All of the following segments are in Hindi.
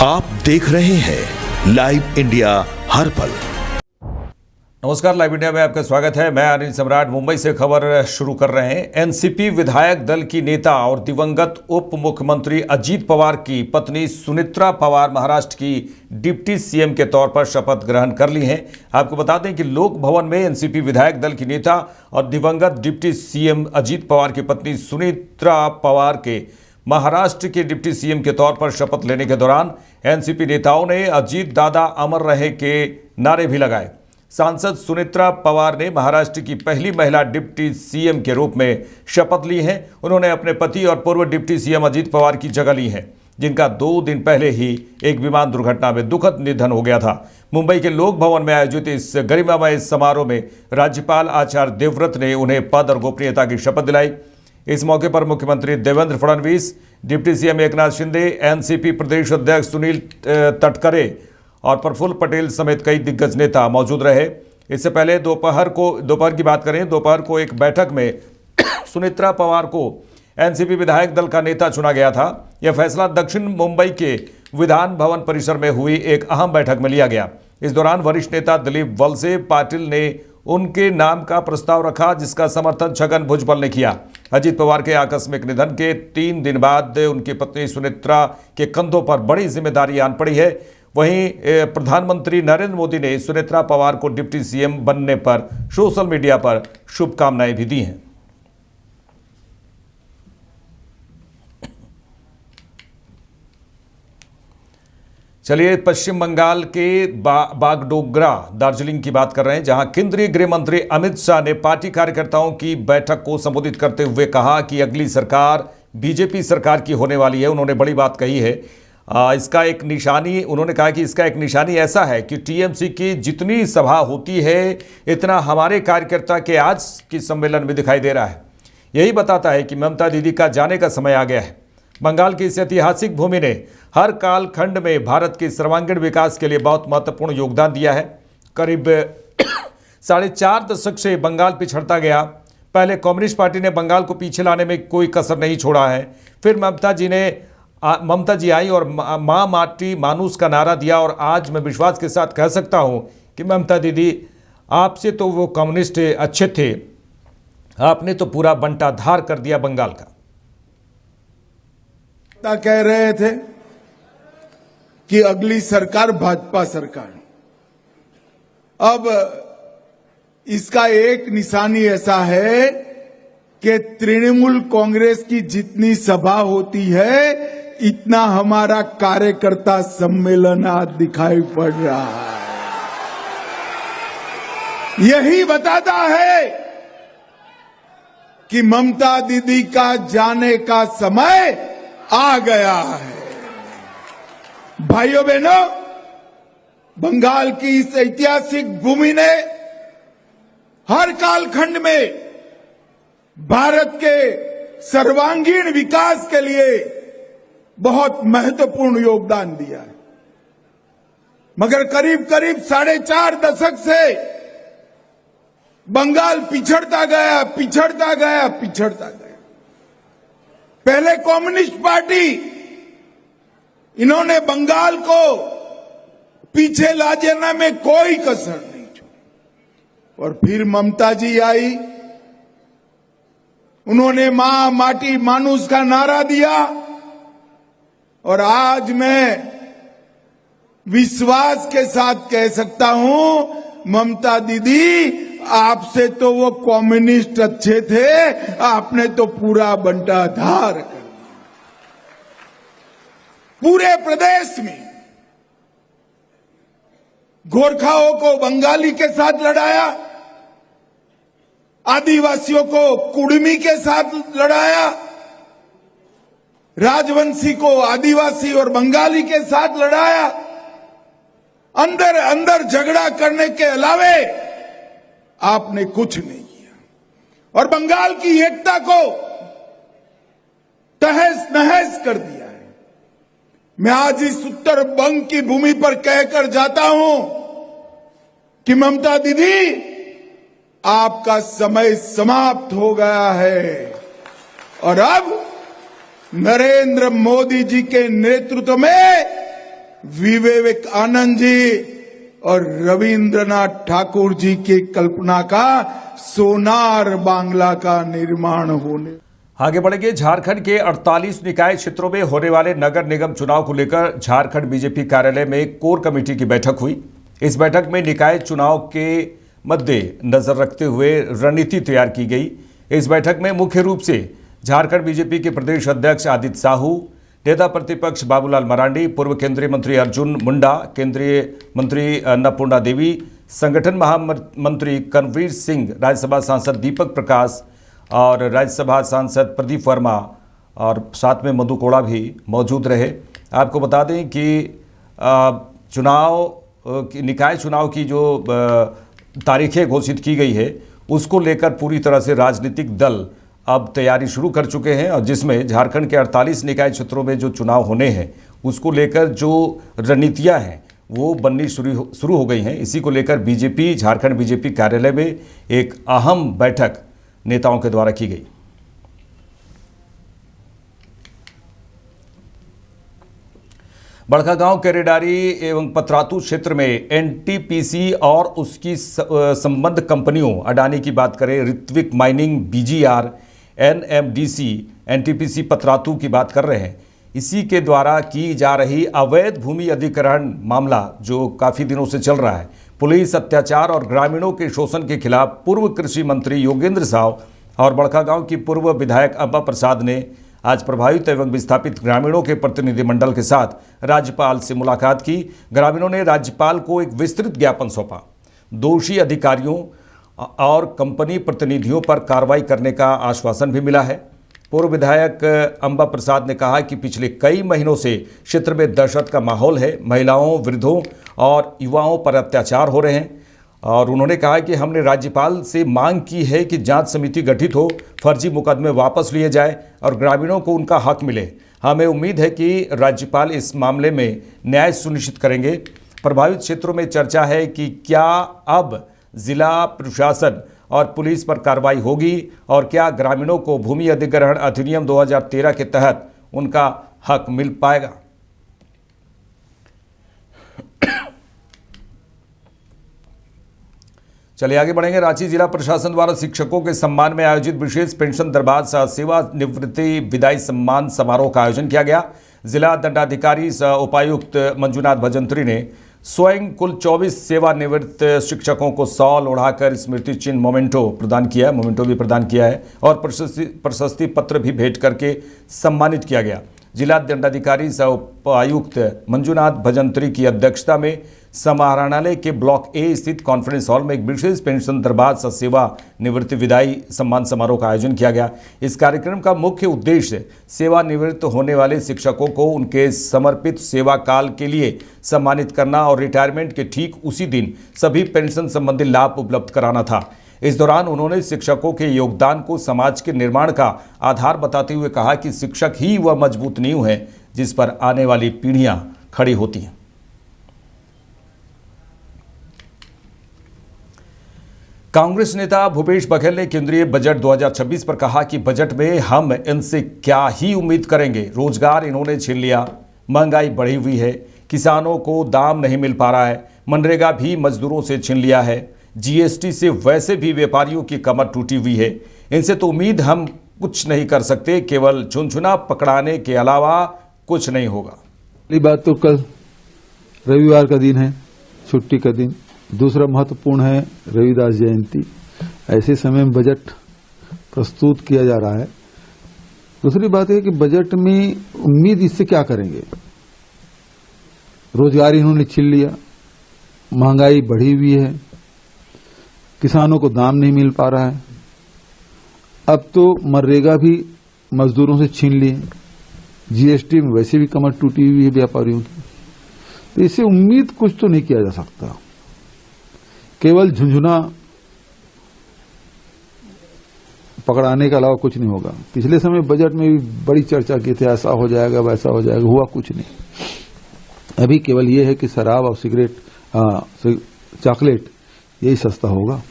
आप देख रहे हैं लाइव इंडिया हर पल। नमस्कार, लाइव इंडिया में आपका स्वागत है। मैं अनिल सम्राट मुंबई से खबर शुरू कर रहे हैं। एनसीपी विधायक दल की नेता और दिवंगत उप मुख्यमंत्री अजीत पवार की पत्नी सुनेत्रा पवार महाराष्ट्र की डिप्टी सीएम के तौर पर शपथ ग्रहण कर ली हैं। आपको बता दें कि लोक भवन में एनसीपी विधायक दल की नेता और दिवंगत डिप्टी सीएम अजीत पवार की पत्नी सुनेत्रा पवार के महाराष्ट्र के डिप्टी सीएम के तौर पर शपथ लेने के दौरान एनसीपी नेताओं ने अजीत दादा अमर रहे के नारे भी लगाए। सांसद सुनेत्रा पवार ने महाराष्ट्र की पहली महिला डिप्टी सीएम के रूप में शपथ ली है। उन्होंने अपने पति और पूर्व डिप्टी सीएम अजीत पवार की जगह ली है, जिनका 2 दिन पहले ही एक विमान दुर्घटना में दुखद निधन हो गया था। मुंबई के लोक भवन में आयोजित इस गरिमामय समारोह में राज्यपाल आचार्य देवव्रत ने उन्हें पद और गोपनीयता की शपथ दिलाई। इस मौके पर मुख्यमंत्री Devendra Fadnavis, deputy CM Eknath Shinde, NCP प्रदेश अध्यक्ष सुनील तटकरे और प्रफुल्ल पटेल समेत कई दिग्गज नेता मौजूद रहे। इससे पहले दोपहर की बात करें, दोपहर को एक बैठक में सुनेत्रा पवार को एनसीपी विधायक दल का नेता चुना गया था। यह फैसला दक्षिण मुंबई के विधान भवन परिसर में हुई एक अहम बैठक में लिया गया। इस दौरान वरिष्ठ नेता दिलीप वलसे पाटिल ने उनके नाम का प्रस्ताव रखा, जिसका समर्थन छगन भुजबल ने किया। अजीत पवार के आकस्मिक निधन के 3 दिन बाद उनकी पत्नी सुनेत्रा के कंधों पर बड़ी जिम्मेदारी आन पड़ी है। वहीं प्रधानमंत्री नरेंद्र मोदी ने सुनेत्रा पवार को डिप्टी सीएम बनने पर सोशल मीडिया पर शुभकामनाएं भी दी हैं। चलिए पश्चिम बंगाल के बागडोगरा दार्जिलिंग की बात कर रहे हैं, जहां केंद्रीय गृह मंत्री अमित शाह ने पार्टी कार्यकर्ताओं की बैठक को संबोधित करते हुए कहा कि अगली सरकार बीजेपी सरकार की होने वाली है। उन्होंने बड़ी बात कही है। उन्होंने कहा कि इसका एक निशानी ऐसा है कि टीएमसी की जितनी सभा होती है, इतना हमारे कार्यकर्ता के आज के सम्मेलन में दिखाई दे रहा है। यही बताता है कि ममता दीदी का जाने का समय आ गया है। बंगाल की इस ऐतिहासिक भूमि ने हर काल खंड में भारत के सर्वांगीण विकास के लिए बहुत महत्वपूर्ण योगदान दिया है। करीब 4.5 दशक से बंगाल पिछड़ता गया। पहले कम्युनिस्ट पार्टी ने बंगाल को पीछे लाने में कोई कसर नहीं छोड़ा है। फिर ममता जी आई और माँ माटी मानुस का नारा दिया, और आज मैं विश्वास के साथ कह सकता हूँ कि ममता दीदी, आपसे तो वो कम्युनिस्ट अच्छे थे, आपने तो पूरा बंटाधार कर दिया बंगाल का। कह रहे थे कि अगली सरकार भाजपा सरकार। अब इसका एक निशानी ऐसा है कि तृणमूल कांग्रेस की जितनी सभा होती है, इतना हमारा कार्यकर्ता सम्मेलन आज दिखाई पड़ रहा है। यही बताता है कि ममता दीदी का जाने का समय आ गया है। भाइयों बहनों, बंगाल की इस ऐतिहासिक भूमि ने हर कालखंड में भारत के सर्वांगीण विकास के लिए बहुत महत्वपूर्ण योगदान दिया है। मगर करीब 4.5 दशक से बंगाल पिछड़ता गया। पहले कम्युनिस्ट पार्टी, इन्होंने बंगाल को पीछे ला जाने में कोई कसर नहीं छोड़ी। और फिर ममता जी आई, उन्होंने मां माटी मानुस का नारा दिया, और आज मैं विश्वास के साथ कह सकता हूं, ममता दीदी, आपसे तो वो कम्युनिस्ट अच्छे थे, आपने तो पूरा बंटाधार कर दिया। पूरे प्रदेश में गोरखाओं को बंगाली के साथ लड़ाया, आदिवासियों को कुड़मी के साथ लड़ाया, राजवंशी को आदिवासी और बंगाली के साथ लड़ाया। अंदर झगड़ा करने के अलावे आपने कुछ नहीं किया, और बंगाल की एकता को तहस नहस कर दिया है। मैं आज इस उत्तर बंग की भूमि पर कहकर जाता हूं कि ममता दीदी, आपका समय समाप्त हो गया है, और अब नरेंद्र मोदी जी के नेतृत्व में विवेकानंद जी और रविंद्रनाथ ठाकुर जी की कल्पना का सोनार बांग्ला का निर्माण होने। आगे बढ़ेंगे। झारखंड के 48 निकाय क्षेत्रों में होने वाले नगर निगम चुनाव को लेकर झारखंड बीजेपी कार्यालय में कोर कमेटी की बैठक हुई। इस बैठक में निकाय चुनाव के मद्दे नजर रखते हुए रणनीति तैयार की गई। इस बैठक में मुख्य रूप से झारखंड बीजेपी के प्रदेश अध्यक्ष आदित्य साहू, नेता प्रतिपक्ष बाबूलाल मरांडी, पूर्व केंद्रीय मंत्री अर्जुन मुंडा, केंद्रीय मंत्री अन्नपूर्णा देवी, संगठन महामंत्री कनवीर सिंह, राज्यसभा सांसद दीपक प्रकाश और राज्यसभा सांसद प्रदीप वर्मा और साथ में मधु कोड़ा भी मौजूद रहे। आपको बता दें कि निकाय चुनाव की जो तारीखें घोषित की गई है उसको लेकर पूरी तरह से राजनीतिक दल अब तैयारी शुरू कर चुके हैं और जिसमें झारखंड के 48 निकाय क्षेत्रों में जो चुनाव होने हैं उसको लेकर जो रणनीतियां हैं वो बननी शुरू हो गई हैं। इसी को लेकर बीजेपी झारखंड बीजेपी कार्यालय में एक अहम बैठक नेताओं के द्वारा की गई। बड़कागांव, केरेडारी एवं पतरातू क्षेत्र में एनटीपीसी और उसकी संबद्ध कंपनियों अडानी की बात करें, Ritwik mining, BGR, NMDC, NTPC Patratu की बात कर रहे हैं। इसी के द्वारा की जा रही अवैध भूमि अधिग्रहण मामला जो काफ़ी दिनों से चल रहा है, पुलिस अत्याचार और ग्रामीणों के शोषण के खिलाफ पूर्व कृषि मंत्री योगेंद्र साव और बड़कागांव की पूर्व विधायक अम्बा प्रसाद ने आज प्रभावित एवं विस्थापित ग्रामीणों के प्रतिनिधिमंडल के साथ राज्यपाल से मुलाकात की। ग्रामीणों ने राज्यपाल को एक विस्तृत ज्ञापन सौंपा। दोषी अधिकारियों और कंपनी प्रतिनिधियों पर कार्रवाई करने का आश्वासन भी मिला है। पूर्व विधायक अम्बा प्रसाद ने कहा कि पिछले कई महीनों से क्षेत्र में दहशत का माहौल है, महिलाओं, वृद्धों और युवाओं पर अत्याचार हो रहे हैं और उन्होंने कहा कि हमने राज्यपाल से मांग की है कि जांच समिति गठित हो, फर्जी मुकदमे वापस लिए जाए और ग्रामीणों को उनका हक मिले। हमें उम्मीद है कि राज्यपाल इस मामले में न्याय सुनिश्चित करेंगे। प्रभावित क्षेत्रों में चर्चा है कि क्या अब जिला प्रशासन और पुलिस पर कार्रवाई होगी और क्या ग्रामीणों को भूमि अधिग्रहण अधिनियम 2013 के तहत उनका हक मिल पाएगा। चलिए आगे बढ़ेंगे। रांची जिला प्रशासन द्वारा शिक्षकों के सम्मान में आयोजित विशेष पेंशन दरबार सह सेवा निवृत्ति विदाई सम्मान समारोह का आयोजन किया गया। जिला दंडाधिकारी सह उपायुक्त मंजुनाथ भजंत्री ने स्वयं कुल 24 सेवानिवृत्त शिक्षकों को शॉल ओढ़ाकर स्मृति चिन्ह मोमेंटो भी प्रदान किया है और प्रशस्ति पत्र भी भेंट करके सम्मानित किया गया। जिला दंडाधिकारी सह उपायुक्त मंजुनाथ भजंत्री की अध्यक्षता में समाहरणालय के ब्लॉक ए स्थित कॉन्फ्रेंस हॉल में एक विशेष पेंशन दरबार सह सेवा निवृत्ति विदाई सम्मान समारोह का आयोजन किया गया। इस कार्यक्रम का मुख्य उद्देश्य सेवानिवृत्त होने वाले शिक्षकों को उनके समर्पित सेवा काल के लिए सम्मानित करना और रिटायरमेंट के ठीक उसी दिन सभी पेंशन संबंधी लाभ उपलब्ध कराना था। इस दौरान उन्होंने शिक्षकों के योगदान को समाज के निर्माण का आधार बताते हुए कहा कि शिक्षक ही वह मजबूत नींव है जिस पर आने वाली पीढ़ियां खड़ी होती हैं। कांग्रेस नेता भूपेश बघेल ने केंद्रीय बजट 2026 पर कहा कि बजट में हम इनसे क्या ही उम्मीद करेंगे। रोजगार इन्होंने छीन लिया, महंगाई बढ़ी हुई है, किसानों को दाम नहीं मिल पा रहा है, मनरेगा भी मजदूरों से छीन लिया है, जीएसटी से वैसे भी व्यापारियों की कमर टूटी हुई है। इनसे तो उम्मीद हम कुछ नहीं कर सकते, केवल झुनझुना पकड़ाने के अलावा कुछ नहीं होगा। पहली बात तो कल रविवार का दिन है, छुट्टी का दिन। दूसरा महत्वपूर्ण है रविदास जयंती। ऐसे समय में बजट प्रस्तुत किया जा रहा है। दूसरी बात है कि बजट में उम्मीद इससे क्या करेंगे। रोजगार इन्होंने छीन लिया, महंगाई बढ़ी हुई है, किसानों को दाम नहीं मिल पा रहा है, अब तो मनरेगा भी मजदूरों से छीन लिए, जीएसटी में वैसे भी कमर टूटी हुई है व्यापारियों की। तो इससे उम्मीद कुछ तो नहीं किया जा सकता, केवल झुंझुना पकड़ाने के अलावा कुछ नहीं होगा। पिछले समय बजट में भी बड़ी चर्चा की थी, ऐसा हो जाएगा वैसा हो जाएगा, हुआ कुछ नहीं। अभी केवल ये है कि शराब और सिगरेट चॉकलेट यही सस्ता होगा,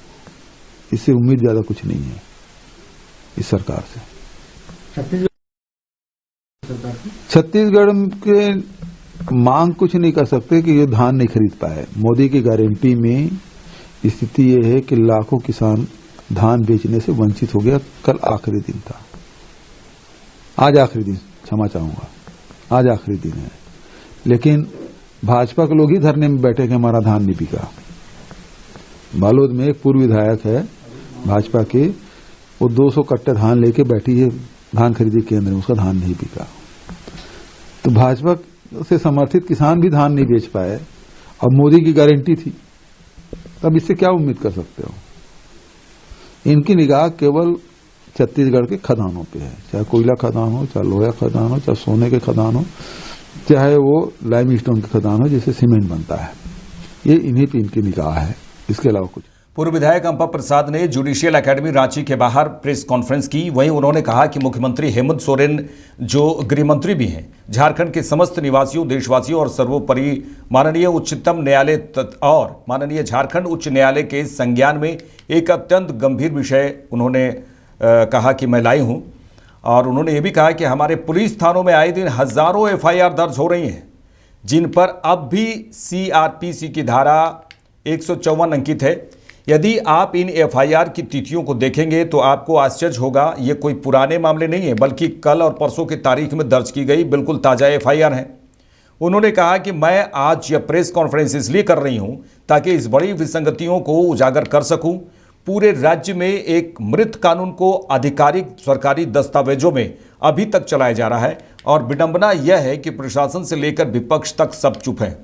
इससे उम्मीद ज्यादा कुछ नहीं है इस सरकार से। छत्तीसगढ़ के मांग कुछ नहीं कर सकते कि ये धान नहीं खरीद पाए। मोदी की गारंटी में स्थिति ये है कि लाखों किसान धान बेचने से वंचित हो गया। कल आखिरी दिन था, आज आखिरी दिन, क्षमा चाहूंगा, आज आखिरी दिन है, लेकिन भाजपा के लोग ही धरने में बैठे कि हमारा धान नहीं बिका। बालोद में एक पूर्व विधायक है भाजपा के, वो 200 कट्टे धान लेके बैठी है धान खरीदी केंद्र में, उसका धान नहीं बिका। तो भाजपा से समर्थित किसान भी धान नहीं बेच पाए और मोदी की गारंटी थी, तब इससे क्या उम्मीद कर सकते हो? इनकी निगाह केवल छत्तीसगढ़ के खदानों पे है, चाहे कोयला खदान हो, चाहे लोहा खदान हो, चाहे सोने के खदान हो, चाहे वो लाइमस्टोन के खदान हो जिससे सीमेंट बनता है। ये इन्हीं पे इनकी निगाह है, इसके अलावा कुछ। पूर्व विधायक अंपा प्रसाद ने जुडिशियल एकेडमी रांची के बाहर प्रेस कॉन्फ्रेंस की। वहीं उन्होंने कहा कि मुख्यमंत्री हेमंत सोरेन जो गृह मंत्री भी हैं, झारखंड के समस्त निवासियों, देशवासियों और सर्वोपरि माननीय उच्चतम न्यायालय और माननीय झारखंड उच्च न्यायालय के संज्ञान में एक अत्यंत गंभीर विषय उन्होंने कहा कि मैं लाई हूँ। और उन्होंने ये भी कहा कि हमारे पुलिस थानों में आए दिन हजारों FIR दर्ज हो रही हैं, जिन पर अब भी CRPC की धारा 154 अंकित है। यदि आप इन FIR की तिथियों को देखेंगे तो आपको आश्चर्य होगा, ये कोई पुराने मामले नहीं है, बल्कि कल और परसों की तारीख में दर्ज की गई बिल्कुल ताज़ा FIR हैं। उन्होंने कहा कि मैं आज यह प्रेस कॉन्फ्रेंस इसलिए कर रही हूं ताकि इस बड़ी विसंगतियों को उजागर कर सकूं। पूरे राज्य में एक मृत कानून को आधिकारिक सरकारी दस्तावेजों में अभी तक चलाया जा रहा है और विडंबना यह है कि प्रशासन से लेकर विपक्ष तक सब चुप हैं।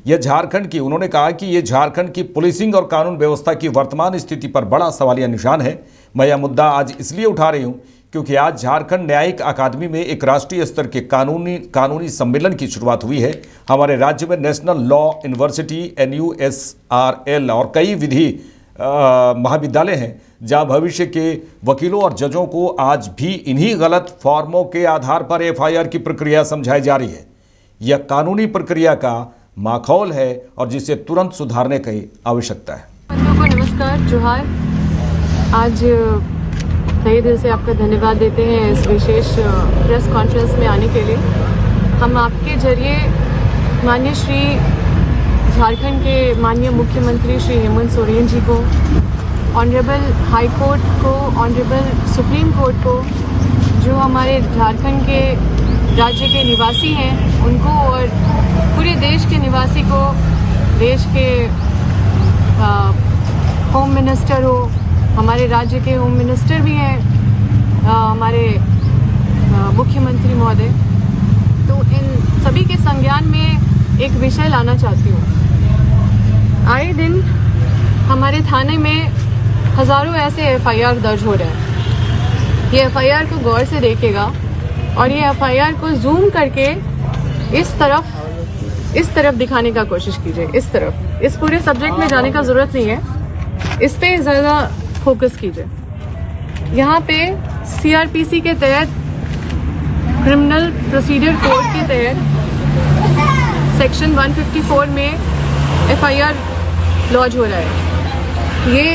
यह झारखंड की, उन्होंने कहा कि यह झारखंड की पुलिसिंग और कानून व्यवस्था की वर्तमान स्थिति पर बड़ा सवालिया निशान है। मैं यह मुद्दा आज इसलिए उठा रही हूं क्योंकि आज झारखंड न्यायिक अकादमी में एक राष्ट्रीय स्तर के कानूनी सम्मेलन की शुरुआत हुई है। हमारे राज्य में नेशनल लॉ यूनिवर्सिटी NUSRL और कई विधि महाविद्यालय हैं जहां भविष्य के वकीलों और जजों को आज भी इन्हीं गलत फॉर्मों के आधार पर FIR की प्रक्रिया समझाई जा रही है। यह कानूनी प्रक्रिया का माखौल है और जिसे तुरंत सुधारने की आवश्यकता है। बंधुओं को नमस्कार, जोहार। आज तहे दिल से आपका धन्यवाद देते हैं इस विशेष प्रेस कॉन्फ्रेंस में आने के लिए। हम आपके जरिए माननीय श्री झारखंड के माननीय मुख्यमंत्री श्री हेमंत सोरेन जी को, ऑनरेबल हाई कोर्ट को, ऑनरेबल सुप्रीम कोर्ट को, जो हमारे झारखंड के राज्य के निवासी हैं उनको और पूरे देश के निवासी को, देश के होम मिनिस्टर हो, हमारे राज्य के होम मिनिस्टर भी हैं, हमारे मुख्यमंत्री महोदय, तो इन सभी के संज्ञान में एक विषय लाना चाहती हूँ। आए दिन हमारे थाने में हजारों ऐसे FIR दर्ज हो रहे हैं। ये FIR को गौर से देखेगा और ये FIR को जूम करके इस तरफ दिखाने का कोशिश कीजिए। इस तरफ, इस पूरे सब्जेक्ट में जाने का जरूरत नहीं है, इस पे ज़्यादा फोकस कीजिए। यहाँ पे CRPC के तहत, क्रिमिनल प्रोसीजर कोड के तहत सेक्शन 154 में FIR लॉन्च हो रहा है। ये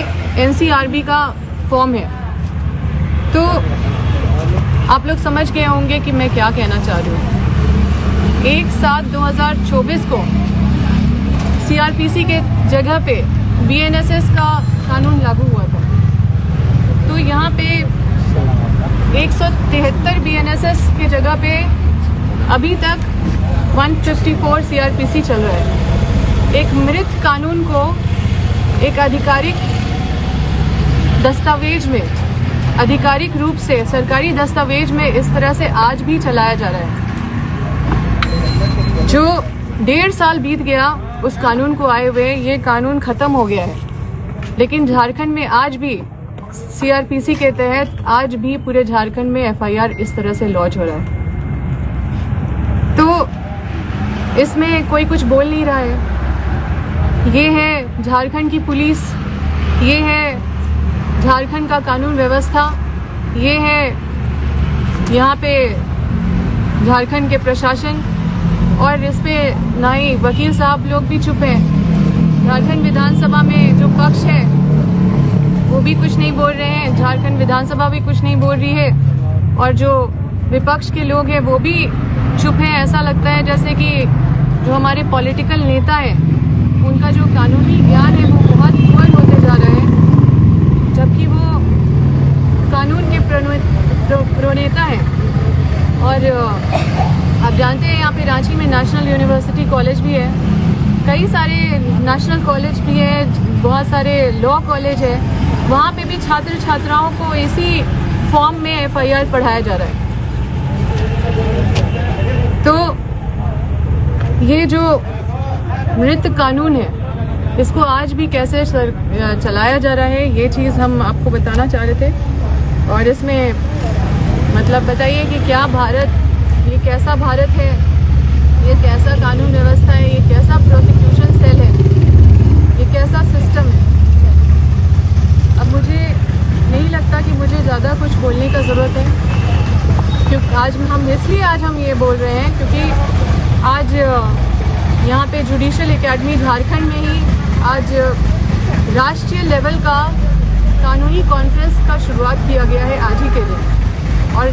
NCRB का फॉर्म है। तो आप लोग समझ गए होंगे कि मैं क्या कहना चाह रही हूँ। 1/7/2024 को CRPC के जगह पे BNSS का कानून लागू हुआ था। तो यहाँ पे 173 BNSS के जगह पे अभी तक 154 CRPC चल रहा है। एक मृत कानून को एक आधिकारिक दस्तावेज में, आधिकारिक रूप से सरकारी दस्तावेज में इस तरह से आज भी चलाया जा रहा है। जो 1.5 साल बीत गया उस कानून को आए हुए, ये कानून खत्म हो गया है, लेकिन झारखंड में आज भी CRPC के तहत आज भी पूरे झारखंड में FIR इस तरह से लॉन्च हो रहा है। तो इसमें कोई कुछ बोल नहीं रहा है। ये है झारखंड की पुलिस, ये है झारखंड का कानून व्यवस्था, ये है यहाँ पे झारखंड के प्रशासन, और इस पे ना ही वकील साहब लोग भी चुप हैं। झारखंड विधानसभा में जो पक्ष है वो भी कुछ नहीं बोल रहे हैं, झारखंड विधानसभा भी कुछ नहीं बोल रही है, और जो विपक्ष के लोग हैं वो भी चुप है। ऐसा लगता है जैसे कि जो हमारे पॉलिटिकल नेता है उनका जो कानूनी ज्ञान है वो बहुत पुअर होते जा रहा है, जबकि वो कानून के प्रणेता है। और आप जानते हैं यहाँ पे रांची में नेशनल यूनिवर्सिटी कॉलेज भी है, कई सारे नेशनल कॉलेज भी है, बहुत सारे लॉ कॉलेज है। वहाँ पे भी छात्र छात्राओं को इसी फॉर्म में FIR पढ़ाया जा रहा है। तो ये जो नृत्य कानून है इसको आज भी कैसे चलाया जा रहा है, ये चीज़ हम आपको बताना चाह रहे थे। और इसमें मतलब बताइए कि क्या भारत, ये कैसा भारत है, ये कैसा कानून व्यवस्था है, ये कैसा प्रोसिक्यूशन सेल है, ये कैसा सिस्टम है। अब मुझे नहीं लगता कि मुझे ज़्यादा कुछ बोलने का ज़रूरत है, क्योंकि आज हम ये बोल रहे हैं क्योंकि आज यहाँ पे जुडिशल एकेडमी झारखंड में ही आज राष्ट्रीय लेवल का कानूनी कॉन्फ्रेंस का शुरुआत किया गया है आज ही के दिन, और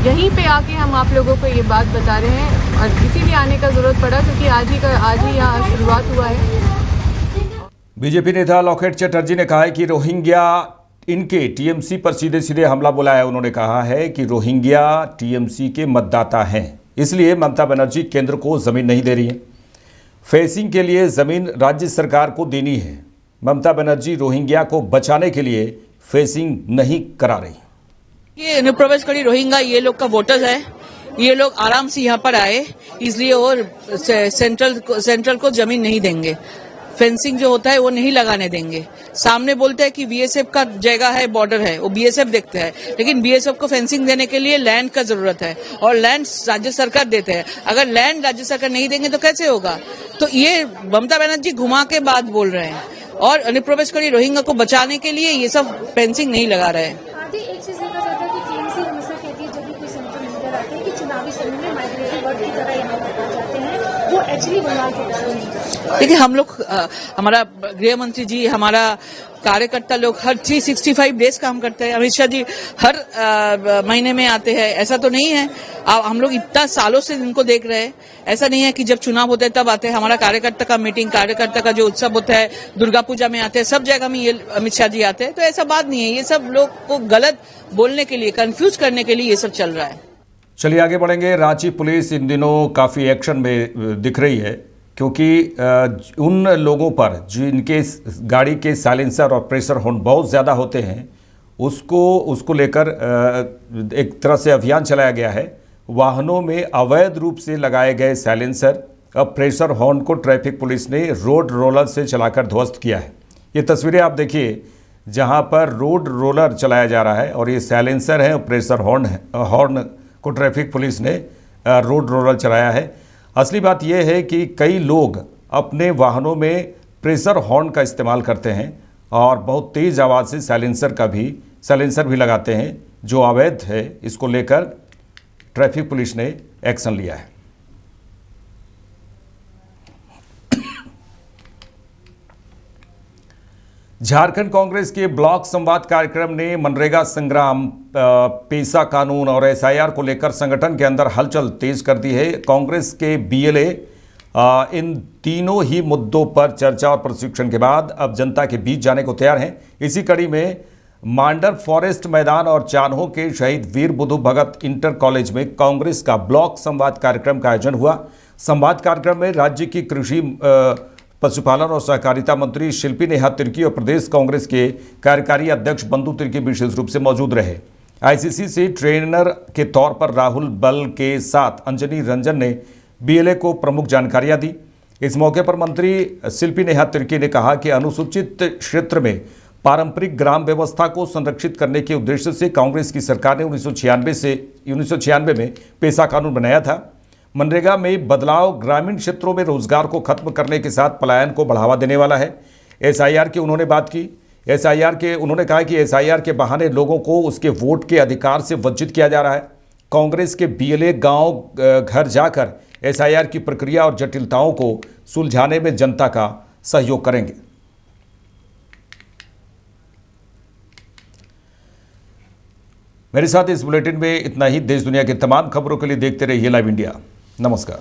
यहीं पे आके हम आप लोगों को ये बात बता रहे हैं। और इसीलिए आने का ज़रूरत पड़ा क्योंकि आज ही यहाँ शुरुआत हुआ है। बीजेपी नेता लॉकेट चटर्जी ने कहा है कि रोहिंग्या इनके टीएमसी पर सीधे सीधे हमला बोला है। उन्होंने कहा है कि रोहिंग्या टीएमसी के मतदाता हैं, इसलिए ममता बनर्जी केंद्र को जमीन नहीं दे रही है। फेंसिंग के लिए जमीन राज्य सरकार को देनी है। ममता बनर्जी रोहिंग्या को बचाने के लिए फेंसिंग नहीं करा रही। ये अनुप्रवेशकारी रोहिंग्या ये लोग का वोटर्स है, ये लोग आराम से यहाँ पर आए, इसलिए और सेंट्रल को जमीन नहीं देंगे। फेंसिंग जो होता है वो नहीं लगाने देंगे। सामने बोलते हैं कि बीएसएफ का जगह है, बॉर्डर है, वो बीएसएफ देखते हैं, लेकिन बीएसएफ को फेंसिंग देने के लिए लैंड का जरूरत है और लैंड राज्य सरकार देते हैं। अगर लैंड राज्य सरकार नहीं देंगे तो कैसे होगा? तो ये ममता बनर्जी घुमा के बात बोल रहे हैं और अनुप्रवेशकारी रोहिंग्या को बचाने के लिए ये सब फेंसिंग नहीं लगा रहे हैं। एक चीज देखा जाता है कि टीएमसी हमेशा कहती है जब भी कोई सेंटर लीडर आते हैं कि चुनावी समय में माइग्रेटरी वर्ड की तरह यहाँ पर आ जाते हैं, वो एक्चुअली बंगाल के बारे में। देखिए हम लोग, हमारा गृह मंत्री जी, हमारा कार्यकर्ता लोग हर 365 डेज काम करते हैं। अमित शाह जी हर महीने में आते हैं, ऐसा तो नहीं है। हम लोग इतना सालों से इनको देख रहे हैं। ऐसा नहीं है कि जब चुनाव होता है तब आते हैं। हमारा कार्यकर्ता का मीटिंग, कार्यकर्ता का जो उत्सव होता है, दुर्गा पूजा में आते हैं, सब जगह में ये अमित शाह जी आते हैं। तो ऐसा बात नहीं है, ये सब लोग को गलत बोलने के लिए, कंफ्यूज करने के लिए ये सब चल रहा है। चलिए आगे बढ़ेंगे। रांची पुलिस इन दिनों काफ़ी एक्शन में दिख रही है, क्योंकि उन लोगों पर जिनके गाड़ी के साइलेंसर और प्रेशर हॉर्न बहुत ज़्यादा होते हैं उसको लेकर एक तरह से अभियान चलाया गया है। वाहनों में अवैध रूप से लगाए गए साइलेंसर और प्रेशर हॉर्न को ट्रैफिक पुलिस ने रोड रोलर से चलाकर ध्वस्त किया है। ये तस्वीरें आप देखिए जहां पर रोड रोलर चलाया जा रहा है और ये साइलेंसर है और प्रेशर हॉर्न को ट्रैफिक पुलिस ने रोड रोलर चलाया है। असली बात यह है कि कई लोग अपने वाहनों में प्रेशर हॉर्न का इस्तेमाल करते हैं और बहुत तेज़ आवाज़ से साइलेंसर भी लगाते हैं, जो अवैध है। इसको लेकर ट्रैफिक पुलिस ने एक्शन लिया है। झारखंड कांग्रेस के ब्लॉक संवाद कार्यक्रम ने मनरेगा संग्राम, पेसा कानून और एसआईआर को लेकर संगठन के अंदर हलचल तेज कर दी है। कांग्रेस के बीएलए इन तीनों ही मुद्दों पर चर्चा और प्रशिक्षण के बाद अब जनता के बीच जाने को तैयार हैं। इसी कड़ी में मांडर फॉरेस्ट मैदान और चान्हो के शहीद वीर बुधु भगत इंटर कॉलेज में कांग्रेस का ब्लॉक संवाद कार्यक्रम का आयोजन हुआ। संवाद कार्यक्रम में राज्य की कृषि, पशुपालन और सहकारिता मंत्री शिल्पी नेहा तिर्की और प्रदेश कांग्रेस के कार्यकारी अध्यक्ष बंधु तिर्की विशेष रूप से मौजूद रहे। आईसीसी से ट्रेनर के तौर पर राहुल बल के साथ अंजनी रंजन ने बीएलए को प्रमुख जानकारियां दी। इस मौके पर मंत्री शिल्पी नेहा तिर्की ने कहा कि अनुसूचित क्षेत्र में पारंपरिक ग्राम व्यवस्था को संरक्षित करने के उद्देश्य से कांग्रेस की सरकार ने 1996 में पेसा कानून बनाया था। मनरेगा में बदलाव ग्रामीण क्षेत्रों में रोजगार को खत्म करने के साथ पलायन को बढ़ावा देने वाला है। एसआईआर की उन्होंने बात की। उन्होंने कहा कि एसआईआर के बहाने लोगों को उसके वोट के अधिकार से वंचित किया जा रहा है। कांग्रेस के बीएलए गांव घर जाकर एसआईआर की प्रक्रिया और जटिलताओं को सुलझाने में जनता का सहयोग करेंगे। मेरे साथ इस बुलेटिन में इतना ही। देश दुनिया की तमाम खबरों के लिए देखते रहिए लाइव इंडिया। नमस्कार।